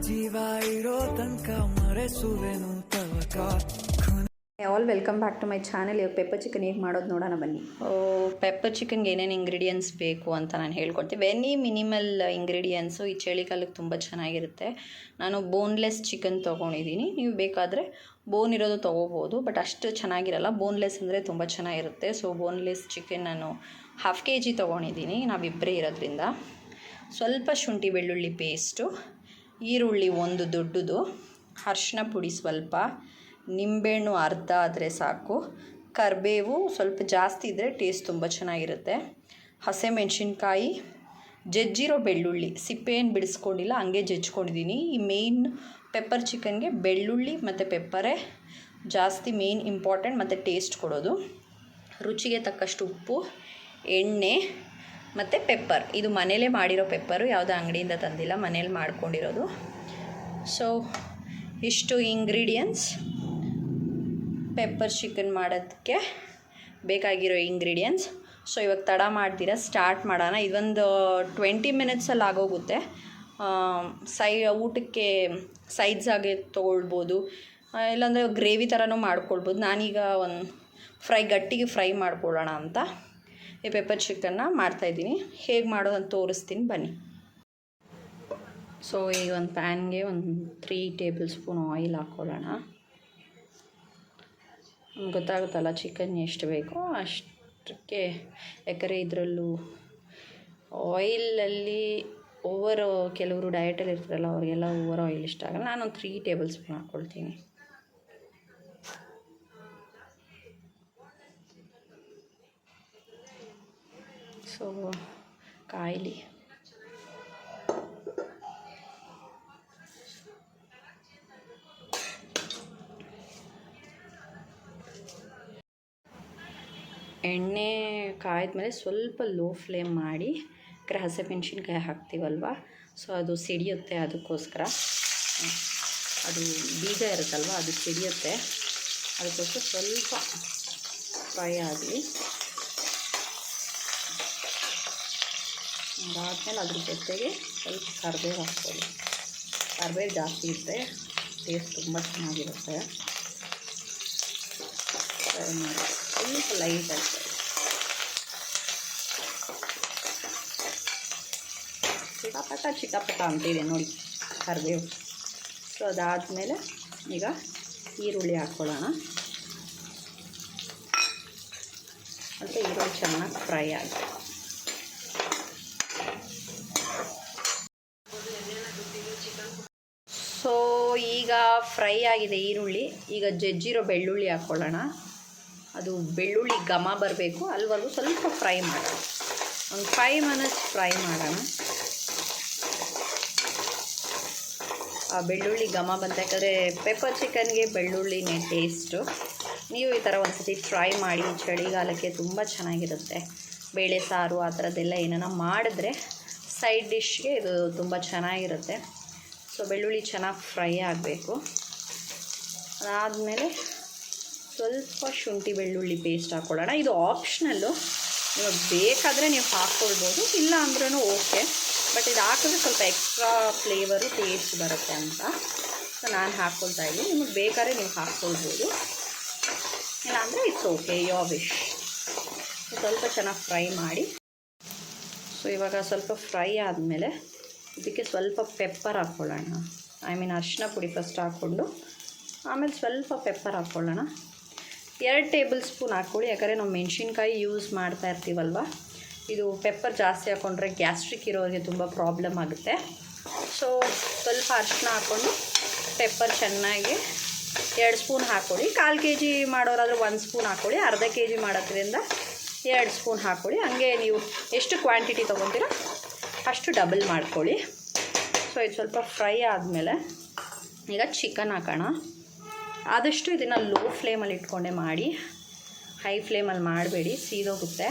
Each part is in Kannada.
ಜೀವ ಇರೋ ತನಕ ಮರೆಸುವೆನು ತವಕ. All welcome back to my channel. ಇವಾಗ ಪೆಪ್ಪರ್ ಚಿಕನ್ ಹೇಗೆ ಮಾಡೋದು ನೋಡೋಣ ಬನ್ನಿ. ಪೆಪ್ಪರ್ ಚಿಕನ್ಗೆ ಏನೇನು ಇಂಗ್ರೀಡಿಯೆಂಟ್ಸ್ ಬೇಕು ಅಂತ ನಾನು ಹೇಳ್ಕೊಡ್ತೀನಿ. Any minimal ingredients. ಈ ಚಳಿಗಾಲಕ್ಕೆ ತುಂಬ ಚೆನ್ನಾಗಿರುತ್ತೆ. ನಾನು ಬೋನ್ಲೆಸ್ ಚಿಕನ್ ತೊಗೊಂಡಿದ್ದೀನಿ. ನೀವು ಬೇಕಾದರೆ ಬೋನ್ ಇರೋದು ತೊಗೋಬೋದು, ಬಟ್ ಅಷ್ಟು ಚೆನ್ನಾಗಿರಲ್ಲ. ಬೋನ್ಲೆಸ್ ಅಂದರೆ ತುಂಬ ಚೆನ್ನಾಗಿರುತ್ತೆ. ಸೊ ಬೋನ್ಲೆಸ್ ಚಿಕನ್ ನಾನು 1/2 kg ತೊಗೊಂಡಿದ್ದೀನಿ, ನಾವಿಬ್ಬರೇ ಇರೋದ್ರಿಂದ. ಸ್ವಲ್ಪ ಶುಂಠಿ ಬೆಳ್ಳುಳ್ಳಿ ಪೇಸ್ಟು, ಈರುಳ್ಳಿ ಒಂದು ದೊಡ್ಡದು, ಅರಿಶಿನ ಪುಡಿ ಸ್ವಲ್ಪ, ನಿಂಬೆಹಣ್ಣು ಅರ್ಧ ಆದರೆ ಸಾಕು, ಕರಿಬೇವು ಸ್ವಲ್ಪ ಜಾಸ್ತಿ ಇದ್ದರೆ ಟೇಸ್ಟ್ ತುಂಬ ಚೆನ್ನಾಗಿರುತ್ತೆ, ಹಸಿಮೆಣ್ಸಿನ್ಕಾಯಿ, ಜಜ್ಜಿರೋ ಬೆಳ್ಳುಳ್ಳಿ, ಸಿಪ್ಪೆ ಏನು ಬಿಡಿಸ್ಕೊಂಡಿಲ್ಲ, ಹಂಗೆ ಜಜ್ಕೊಂಡಿದ್ದೀನಿ. ಈ ಮೇಯ್ನ್ ಪೆಪ್ಪರ್ ಚಿಕನ್ಗೆ ಬೆಳ್ಳುಳ್ಳಿ ಮತ್ತು ಪೆಪ್ಪರೇ ಜಾಸ್ತಿ ಮೇಯ್ನ್ ಇಂಪಾರ್ಟೆಂಟ್ ಮತ್ತು ಟೇಸ್ಟ್ ಕೊಡೋದು. ರುಚಿಗೆ ತಕ್ಕಷ್ಟು ಉಪ್ಪು, ಎಣ್ಣೆ ಮತ್ತು ಪೆಪ್ಪರ್. ಇದು ಮನೇಲೇ ಮಾಡಿರೋ ಪೆಪ್ಪರು, ಯಾವುದೋ ಅಂಗಡಿಯಿಂದ ತಂದಿಲ್ಲ, ಮನೇಲಿ ಮಾಡ್ಕೊಂಡಿರೋದು. ಸೊ ಇಷ್ಟು ಇಂಗ್ರೀಡಿಯೆಂಟ್ಸ್ ಪೆಪ್ಪರ್ ಚಿಕನ್ ಮಾಡೋದಕ್ಕೆ ಬೇಕಾಗಿರೋ ಇಂಗ್ರೀಡಿಯೆಂಟ್ಸ್. ಸೊ ಇವಾಗ ತಡ ಮಾಡ್ತೀರಾ, ಸ್ಟಾರ್ಟ್ ಮಾಡೋಣ. ಇದೊಂದು 20 ಮಿನಿಟ್ಸಲ್ಲಿ ಆಗೋಗುತ್ತೆ. ಊಟಕ್ಕೆ ಸೈಡ್ಸ್ ಆಗಿ ತೊಗೊಳ್ಬೋದು, ಇಲ್ಲಾಂದರೆ ಗ್ರೇವಿ ಥರನೂ ಮಾಡ್ಕೊಳ್ಬೋದು. ನಾನೀಗ ಗಟ್ಟಿಗೆ ಫ್ರೈ ಮಾಡ್ಕೊಳ್ಳೋಣ ಅಂತ ಈ ಪೆಪ್ಪರ್ ಚಿಕನ್ನ ಮಾಡ್ತಾಯಿದ್ದೀನಿ. ಹೇಗೆ ಮಾಡೋದಂತ ತೋರಿಸ್ತೀನಿ ಬನ್ನಿ. ಸೊ ಈಗ ಒಂದು ಪ್ಯಾನ್ಗೆ 3 ಟೇಬಲ್ ಸ್ಪೂನ್ ಆಯಿಲ್ ಹಾಕ್ಕೊಳ್ಳೋಣ. ನಮ್ಗೆ ಗೊತ್ತಾಗುತ್ತಲ್ಲ ಚಿಕನ್ ಎಷ್ಟು ಬೇಕೋ ಅಷ್ಟಕ್ಕೆ. ಯಾಕಂದರೆ ಇದರಲ್ಲೂ ಆಯಿಲಲ್ಲಿ ಕೆಲವರು ಡಯಟಲ್ಲಿ ಇರ್ತಾರಲ್ಲ, ಅವರಿಗೆಲ್ಲ ಓವರ್ ಆಯಿಲ್ ಇಷ್ಟ ಆಗಲ್ಲ. ನಾನೊಂದು 3 ಟೇಬಲ್ ಸ್ಪೂನ್ ಹಾಕ್ಕೊಳ್ತೀನಿ. ಸೊ ಕಾಯಿಲಿ. ಎಣ್ಣೆ ಕಾಯ್ದ್ಮೇಲೆ ಸ್ವಲ್ಪ ಲೋ ಫ್ಲೇಮ್ ಮಾಡಿ, ಹಸಿಮೆಣ್ಸಿನ್ಕಾಯಿ ಹಾಕ್ತೀವಲ್ವ, ಸೊ ಅದು ಸಿಡಿಯುತ್ತೆ. ಅದಕ್ಕೋಸ್ಕರ ಅದು ಬೀಜ ಇರುತ್ತಲ್ವ, ಅದು ಸಿಡಿಯುತ್ತೆ. ಅದಕ್ಕೋಸ್ಕರ ಸ್ವಲ್ಪ ಫ್ರೈ ಆಗಲಿ. ಅದಾದಮೇಲೆ ಅದ್ರ ಜೊತೆಗೆ ಸ್ವಲ್ಪ ಕರಿಬೇವು ಹಾಕ್ಕೊಳ್ಳಿ. ಕರಿಬೇವು ಜಾಸ್ತಿ ಇರುತ್ತೆ, ಟೇಸ್ಟ್ ತುಂಬ ಚೆನ್ನಾಗಿರುತ್ತೆ. ಫ್ರೈ ಮಾಡಿ ಸ್ವಲ್ಪ ಲೈಟ್ ಆಗ್ತದೆ. ಚಿಟಪಟ ಅಂತಿದೆ ನೋಡಿ ಕರಿಬೇವು. ಸೊ ಅದಾದಮೇಲೆ ಈಗ ಈರುಳ್ಳಿ ಹಾಕ್ಕೊಳ್ಳೋಣ. ಮತ್ತು ಈರುಳ್ಳಿ ಚೆನ್ನಾಗಿ ಫ್ರೈ ಆಗುತ್ತೆ. ಸೊ ಈಗ ಫ್ರೈ ಆಗಿದೆ ಈರುಳ್ಳಿ. ಈಗ ಜಜ್ಜಿರೋ ಬೆಳ್ಳುಳ್ಳಿ ಹಾಕ್ಕೊಳ್ಳೋಣ. ಅದು ಬೆಳ್ಳುಳ್ಳಿ ಘಮ ಬರಬೇಕು, ಅಲ್ಲಿವರೆಗೂ ಸ್ವಲ್ಪ ಫ್ರೈ ಮಾಡೋಣ. ಒಂದು 5 ಮಿನಿಟ್ಸ್ ಫ್ರೈ ಮಾಡೋಣ. ಆ ಬೆಳ್ಳುಳ್ಳಿ ಘಮ ಬಂತ, ಯಾಕಂದರೆ ಪೆಪ್ಪರ್ ಚಿಕನ್ಗೆ ಬೆಳ್ಳುಳ್ಳಿನೇ ಟೇಸ್ಟು. ನೀವು ಈ ಥರ ಒಂದು ಸತಿ ಟ್ರೈ ಮಾಡಿ. ಚಳಿಗಾಲಕ್ಕೆ ತುಂಬ ಚೆನ್ನಾಗಿರುತ್ತೆ. ಬೇಳೆ ಸಾರು ಆ ಥರದ್ದೆಲ್ಲ ಏನಾರ ಮಾಡಿದ್ರೆ ಸೈಡ್ ಡಿಶ್ಗೆ ಇದು ತುಂಬ ಚೆನ್ನಾಗಿರುತ್ತೆ. ಸೊ ಬೆಳ್ಳುಳ್ಳಿ ಚೆನ್ನಾಗಿ ಫ್ರೈ ಆಗಬೇಕು. ಅದಾದಮೇಲೆ ಸ್ವಲ್ಪ ಶುಂಠಿ ಬೆಳ್ಳುಳ್ಳಿ ಪೇಸ್ಟ್ ಹಾಕ್ಕೊಳ್ಳೋಣ. ಇದು ಆಪ್ಷನಲ್ಲು, ನಿಮಗೆ ಬೇಕಾದರೆ ನೀವು ಹಾಕ್ಕೊಳ್ಬೋದು, ಇಲ್ಲ ಅಂದ್ರೂ ಓಕೆ. ಬಟ್ ಇದು ಹಾಕಿದ್ರೆ ಸ್ವಲ್ಪ ಎಕ್ಸ್ಟ್ರಾ ಫ್ಲೇವರು ಟೇಸ್ಟ್ ಬರುತ್ತೆ ಅಂತ ಸೊ ನಾನು ಹಾಕ್ಕೊಳ್ತಾ ಇದ್ದೀನಿ. ನಿಮಗೆ ಬೇಕಾದ್ರೆ ನೀವು ಹಾಕ್ಕೊಳ್ಬೋದು, ಇಲ್ಲಾಂದರೆ ಇಟ್ಸ್ ಓಕೆ, ಯೋರ್ ವಿಶ್. ಸ್ವಲ್ಪ ಚೆನ್ನಾಗಿ ಫ್ರೈ ಮಾಡಿ. ಸೊ ಇವಾಗ ಸ್ವಲ್ಪ ಫ್ರೈ ಆದಮೇಲೆ ಇದಕ್ಕೆ ಸ್ವಲ್ಪ ಪೆಪ್ಪರ್ ಹಾಕ್ಕೊಳ್ಳೋಣ. ಅರಿಶಿನ ಪುಡಿ ಫಸ್ಟ್ ಹಾಕ್ಕೊಂಡು ಆಮೇಲೆ ಸ್ವಲ್ಪ ಪೆಪ್ಪರ್ ಹಾಕ್ಕೊಳ್ಳೋಣ. 2 ಟೇಬಲ್ ಸ್ಪೂನ್ ಹಾಕ್ಕೊಳ್ಳಿ, ಯಾಕಂದರೆ ನಾವು ಮೆಣಸಿನ್ಕಾಯಿ ಯೂಸ್ ಮಾಡ್ತಾ ಇರ್ತೀವಲ್ವ. ಇದು ಪೆಪ್ಪರ್ ಜಾಸ್ತಿ ಹಾಕ್ಕೊಂಡ್ರೆ ಗ್ಯಾಸ್ಟ್ರಿಕ್ ಇರೋರಿಗೆ ತುಂಬ ಪ್ರಾಬ್ಲಮ್ ಆಗುತ್ತೆ. ಸೊ ಸ್ವಲ್ಪ ಅರಿಶಿನ ಹಾಕ್ಕೊಂಡು ಪೆಪ್ಪರ್ ಚೆನ್ನಾಗಿ 2 ಸ್ಪೂನ್ ಹಾಕ್ಕೊಳ್ಳಿ. 1/4 kg ಮಾಡೋರಾದರೆ 1 ಸ್ಪೂನ್ ಹಾಕ್ಕೊಳ್ಳಿ. ಅರ್ಧ kg ಮಾಡೋದ್ರಿಂದ 2 ಸ್ಪೂನ್ ಹಾಕ್ಕೊಳ್ಳಿ. ಹಂಗೆ ನೀವು ಎಷ್ಟು ಕ್ವಾಂಟಿಟಿ ತೊಗೊತೀರೋ ಅಷ್ಟು ಡಬಲ್ ಮಾಡ್ಕೊಳ್ಳಿ. ಸೊ ಇದು ಸ್ವಲ್ಪ ಫ್ರೈ ಆದಮೇಲೆ ಈಗ ಚಿಕನ್ ಹಾಕೋಣ. ಆದಷ್ಟು ಇದನ್ನು ಲೋ ಫ್ಲೇಮಲ್ಲಿ ಇಟ್ಕೊಂಡೆ ಮಾಡಿ, ಹೈ ಫ್ಲೇಮಲ್ಲಿ ಮಾಡಬೇಡಿ, ಸೀದೋಗುತ್ತೆ.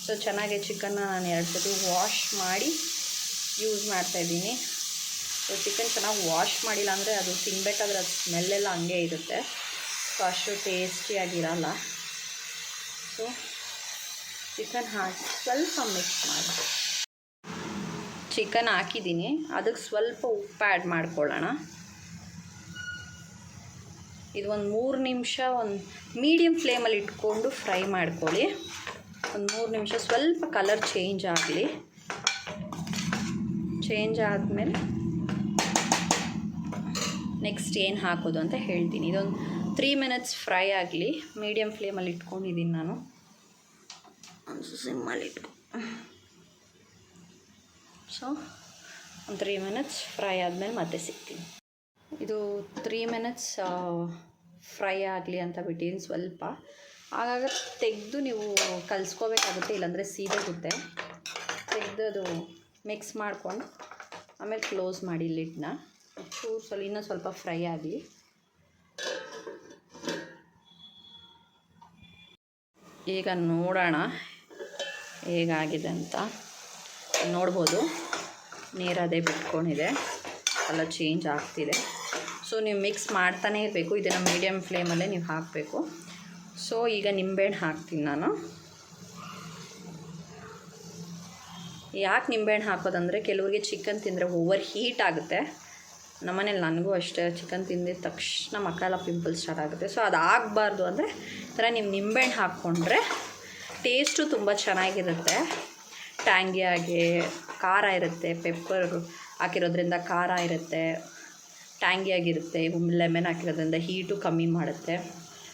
ಸೊ ಚೆನ್ನಾಗಿ ಚಿಕನ್ನ ನಾನು 2 ಸತಿ ವಾಶ್ ಮಾಡಿ ಯೂಸ್ ಮಾಡ್ತಾಯಿದ್ದೀನಿ. ಸೊ ಚಿಕನ್ ಚೆನ್ನಾಗಿ ವಾಶ್ ಮಾಡಿಲ್ಲ ಅಂದರೆ ಅದು ತಿನ್ನಬೇಕಾದ್ರೆ ಅದು ಸ್ಮೆಲ್ಲೆಲ್ಲ ಹಂಗೆ ಇರುತ್ತೆ. ಸೊ ಅಷ್ಟು ಟೇಸ್ಟಿಯಾಗಿರಲ್ಲ. ಸೊ ಚಿಕನ್ ಹಾಕಿ ಸ್ವಲ್ಪ ಮಿಕ್ಸ್ ಮಾಡಿ. ಚಿಕನ್ ಹಾಕಿದ್ದೀನಿ, ಅದಕ್ಕೆ ಸ್ವಲ್ಪ ಉಪ್ಪು ಆ್ಯಡ್ ಮಾಡ್ಕೊಳ್ಳೋಣ. ಇದು ಒಂದು 3 ನಿಮಿಷ ಒಂದು ಮೀಡಿಯಮ್ ಫ್ಲೇಮಲ್ಲಿ ಇಟ್ಕೊಂಡು ಫ್ರೈ ಮಾಡ್ಕೊಳ್ಳಿ. ಒಂದು 3 ನಿಮಿಷ ಸ್ವಲ್ಪ ಕಲರ್ ಚೇಂಜ್ ಆಗಲಿ. ಚೇಂಜ್ ಆದಮೇಲೆ ನೆಕ್ಸ್ಟ್ ಏನು ಹಾಕೋದು ಅಂತ ಹೇಳ್ತೀನಿ. ಇದೊಂದು 3 ಮಿನಿಟ್ಸ್ ಫ್ರೈ ಆಗಲಿ. ಮೀಡಿಯಮ್ ಫ್ಲೇಮಲ್ಲಿ ಇಟ್ಕೊಂಡಿದ್ದೀನಿ ನಾನು. ಒಂದು ಸಿಮ್ಮಲ್ಲಿ ಇಟ್ಕೊ. ಸೊ ಒಂದು 3 ಮಿನಿಟ್ಸ್ ಫ್ರೈ ಆದಮೇಲೆ ಮತ್ತೆ ಸಿಗ್ತೀನಿ. ಇದು 3 ಮಿನಿಟ್ಸ್ ಫ್ರೈ ಆಗಲಿ ಅಂತ ಬಿಟ್ಟಿದ್ದೀನಿ ಸ್ವಲ್ಪ. ಆಗಾಗ ತೆಗೆದು ನೀವು ಕಲಿಸ್ಕೋಬೇಕಾಗುತ್ತೆ, ಇಲ್ಲಾಂದರೆ ಸೀದೋಗುತ್ತೆ. ತೆಗೆದು ಅದು ಮಿಕ್ಸ್ ಮಾಡಿಕೊಂಡು ಆಮೇಲೆ ಕ್ಲೋಸ್ ಮಾಡಿ ಲಿಡ್ನ. ಇನ್ನೂ ಸ್ವಲ್ಪ ಫ್ರೈ ಆಗಲಿ. ಈಗ ನೋಡೋಣ ಹೇಗಾಗಿದೆ ಅಂತ. ನೋಡ್ಬೋದು ನೀರದೇ ಬಿಟ್ಕೊಂಡಿದೆ, ಎಲ್ಲ ಚೇಂಜ್ ಆಗ್ತಿದೆ. ಸೊ ನೀವು ಮಿಕ್ಸ್ ಮಾಡ್ತಾನೇ ಇರಬೇಕು. ಇದನ್ನು ಮೀಡಿಯಮ್ ಫ್ಲೇಮಲ್ಲೇ ನೀವು ಹಾಕಬೇಕು. ಸೊ ಈಗ ನಿಂಬೆಹಣ್ಣು ಹಾಕ್ತೀನಿ ನಾನು. ಯಾಕೆ ನಿಂಬೆಹಣ್ಣು ಹಾಕೋದಂದರೆ ಕೆಲವರಿಗೆ ಚಿಕನ್ ತಿಂದರೆ ಓವರ್ ಹೀಟ್ ಆಗುತ್ತೆ. ನಮ್ಮನೇಲಿ ನನಗೂ ಅಷ್ಟೇ, ಚಿಕನ್ ತಿಂದಿದ ತಕ್ಷಣ ಮಕ್ಕಳೆಲ್ಲ ಪಿಂಪಲ್ಸ್ ಸ್ಟಾರ್ಟ್ ಆಗುತ್ತೆ. ಸೊ ಅದು ಆಗಬಾರ್ದು ಅಂದರೆ ಈ ಥರ ನೀವು ನಿಂಬೆಹಣ್ಣು ಹಾಕ್ಕೊಂಡ್ರೆ ಟೇಸ್ಟು ತುಂಬ ಚೆನ್ನಾಗಿರುತ್ತೆ. ಟ್ಯಾಂಗಿಯಾಗಿ ಖಾರ ಇರುತ್ತೆ, ಪೆಪ್ಪರ್ ಹಾಕಿರೋದ್ರಿಂದ ಖಾರ ಇರುತ್ತೆ, ಟ್ಯಾಂಗಿಯಾಗಿರುತ್ತೆ. ಲೆಮನ್ ಹಾಕಿರೋದ್ರಿಂದ ಹೀಟು ಕಮ್ಮಿ ಮಾಡುತ್ತೆ.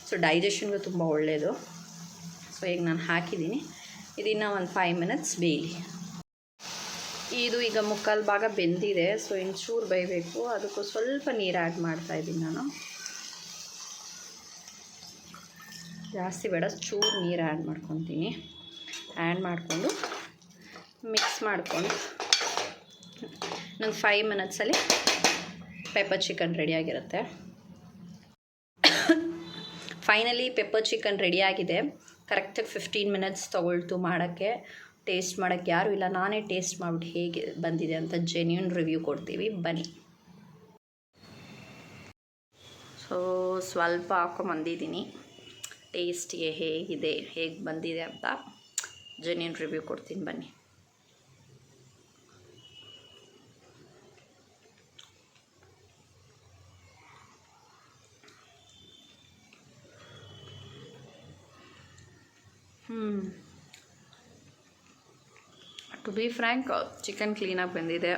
ಸೊ ಡೈಜೆಷನ್ಗೂ ತುಂಬ ಒಳ್ಳೆಯದು. ಸೊ ಈಗ ನಾನು ಹಾಕಿದ್ದೀನಿ. ಇದನ್ನು ಒಂದು 5 ಮಿನಿಟ್ಸ್ ಬೇಯಲಿ. ಇದು ಈಗ 3/4 ಭಾಗ ಬೆಂದಿದೆ. ಸೊ ಚೂರು ಬೇಯಬೇಕು. ಅದಕ್ಕೂ ಸ್ವಲ್ಪ ನೀರು ಆ್ಯಡ್ ಮಾಡ್ತಾಯಿದ್ದೀನಿ ನಾನು. ಜಾಸ್ತಿ ಬೇಡ, ಚೂರು ನೀರು ಆ್ಯಡ್ ಮಾಡ್ಕೊತೀನಿ. ಆ್ಯಡ್ ಮಾಡಿಕೊಂಡು ಮಿಕ್ಸ್ ಮಾಡಿಕೊಂಡು ನನ್ನ 5 ಮಿನಿಟ್ಸಲ್ಲಿ ಪೆಪ್ಪರ್ ಚಿಕನ್ ರೆಡಿಯಾಗಿರುತ್ತೆ. ಫೈನಲಿ ಪೆಪ್ಪರ್ ಚಿಕನ್ ರೆಡಿಯಾಗಿದೆ. ಕರೆಕ್ಟಾಗಿ 15 ಮಿನಿಟ್ಸ್ ತೊಗೊಳ್ತು ಮಾಡೋಕ್ಕೆ. ಟೇಸ್ಟ್ ಮಾಡೋಕ್ಕೆ ಯಾರೂ ಇಲ್ಲ, ನಾನೇ ಟೇಸ್ಟ್ ಮಾಡಿಬಿಟ್ಟು ಹೇಗೆ ಬಂದಿದೆ ಅಂತ ಜೆನ್ಯೂನ್ ರಿವ್ಯೂ ಕೊಡ್ತೀವಿ, ಬನ್ನಿ. ಸೊ ಸ್ವಲ್ಪ ಹಾಕೊಂಬಂದಿದ್ದೀನಿ. ಟೇಸ್ಟಿಗೆ ಹೇಗಿದೆ, ಹೇಗೆ ಬಂದಿದೆ ಅಂತ ಜೆನ್ಯೂನ್ ರಿವ್ಯೂ ಕೊಡ್ತೀನಿ, ಬನ್ನಿ. ಟು ಬಿ ಫ್ರ್ಯಾಂಕ್, ಚಿಕನ್ ಕ್ಲೀನಾಗಿ ಬಂದಿದೆ.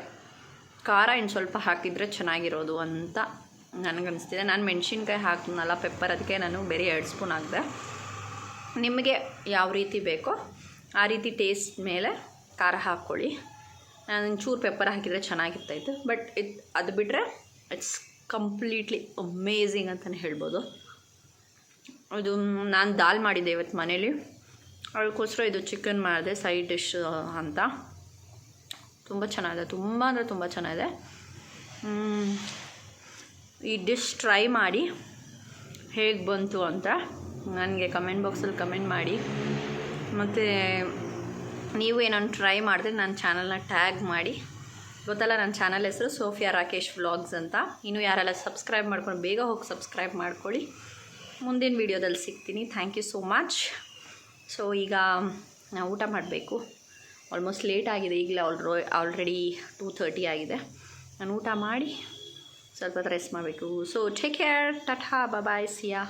ಖಾರ ಇನ್ನು ಸ್ವಲ್ಪ ಹಾಕಿದರೆ ಚೆನ್ನಾಗಿರೋದು ಅಂತ ನನಗನ್ನಿಸ್ತಿದೆ. ನಾನು ಮೆಣಸಿನ್ಕಾಯಿ ಹಾಕಿದ್ನಲ್ಲ ಪೆಪ್ಪರ್, ಅದಕ್ಕೆ ನಾನು ಬೇರೆ 2 ಸ್ಪೂನ್ ಹಾಕಿದೆ. ನಿಮಗೆ ಯಾವ ರೀತಿ ಬೇಕೋ ಆ ರೀತಿ ಟೇಸ್ಟ್ ಮೇಲೆ ಖಾರ ಹಾಕ್ಕೊಳ್ಳಿ. ನಾನು ಒಂಚೂರು ಪೆಪ್ಪರ್ ಹಾಕಿದರೆ ಚೆನ್ನಾಗಿರ್ತಾಯಿತ್ತು. ಬಟ್ ಅದು ಬಿಟ್ಟರೆ ಇಟ್ಸ್ ಕಂಪ್ಲೀಟ್ಲಿ ಅಮೇಝಿಂಗ್ ಅಂತಲೇ ಹೇಳ್ಬೋದು. ಇದು ನಾನು ದಾಲ್ ಮಾಡಿದ್ದೆ ಇವತ್ತು ಮನೇಲಿ, ಅದಕ್ಕೋಸ್ಕರ ಇದು ಚಿಕನ್ ಮಾಡಿದೆ ಸೈಡ್ ಡಿಶ್ ಅಂತ. ತುಂಬ ಚೆನ್ನಾಗಿದೆ, ತುಂಬ ಅಂದರೆ ತುಂಬ ಚೆನ್ನಾಗಿದೆ. ಈ ಡಿಶ್ ಟ್ರೈ ಮಾಡಿ ಹೇಗೆ ಬಂತು ಅಂತ ನನಗೆ ಕಮೆಂಟ್ ಬಾಕ್ಸಲ್ಲಿ ಕಮೆಂಟ್ ಮಾಡಿ. ಮತ್ತು ನೀವು ಏನಾದ್ರು ಟ್ರೈ ಮಾಡಿದ್ರೆ ನನ್ನ ಚಾನಲ್ನ ಟ್ಯಾಗ್ ಮಾಡಿ. ಗೊತ್ತಲ್ಲ, ನನ್ನ ಚಾನಲ್ ಹೆಸರು ಸೋಫಿಯಾ ರಾಕೇಶ್ ವ್ಲಾಗ್ಸ್ ಅಂತ. ಇನ್ನೂ ಯಾರೆಲ್ಲ ಸಬ್ಸ್ಕ್ರೈಬ್ ಮಾಡ್ಕೊಂಡು ಬೇಗ ಹೋಗಿ ಸಬ್ಸ್ಕ್ರೈಬ್ ಮಾಡ್ಕೊಳ್ಳಿ. ಮುಂದಿನ ವೀಡಿಯೋದಲ್ಲಿ ಸಿಗ್ತೀನಿ. Thank you so much. So ಈಗ ನಾವು ಊಟ ಮಾಡಬೇಕು. ಆಲ್ಮೋಸ್ಟ್ ಲೇಟ್ ಆಗಿದೆ, ಈಗಲೇ ಆಲ್ರೆಡಿ 2:30 ಆಗಿದೆ. ನಾನು ಊಟ ಮಾಡಿ ಸ್ವಲ್ಪ ರೆಸ್ಟ್ ಮಾಡಬೇಕು. ಸೊ ಟೇಕ್ ಕೇರ್, ಟಾಟಾ, ಬಾಯ್, ಸಿಯಾ.